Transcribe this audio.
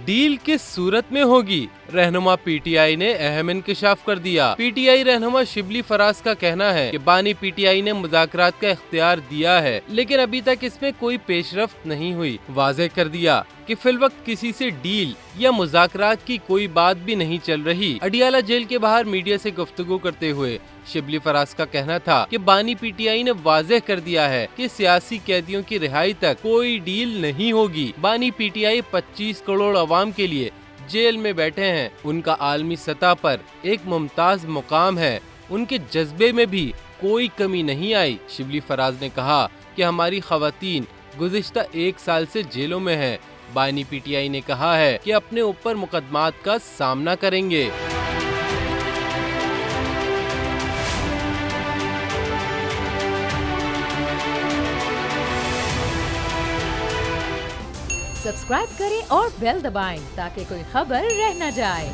Deal किस सूरत में होगी, रहनुमा पीटीआई ने अहम इंकशाफ कर दिया। पीटीआई रहनुमा शिबली फराज का कहना है कि बानी पीटीआई ने मुज़ाकरात का इख्तियार दिया है, लेकिन अभी तक इसमें कोई पेशरफ्त नहीं हुई। वाज़ेह कर दिया कि फिलवक्त किसी से डील या मुज़ाकरात की कोई बात भी नहीं चल रही। अडियाला जेल के बाहर मीडिया से गुफ्तगू करते हुए शिबली फराज का कहना था कि बानी पीटीआई ने वाज़ेह कर दिया है कि सियासी कैदियों की रिहाई तक कोई डील नहीं होगी। बानी पीटीआई 25 करोड़ अवाम के लिए जेल में बैठे हैं। उनका आलमी सतह पर एक मुमताज मुकाम है, उनके जज्बे में भी कोई कमी नहीं आई। शिबली फराज ने कहा कि हमारी खवातीन गुज़िश्ता 1 साल से जेलों में हैं। बानी पीटीआई ने कहा है कि अपने ऊपर मुकदमात का सामना करेंगे। सब्सक्राइब करें और बेल दबाएं ताकि कोई खबर रह न जाए।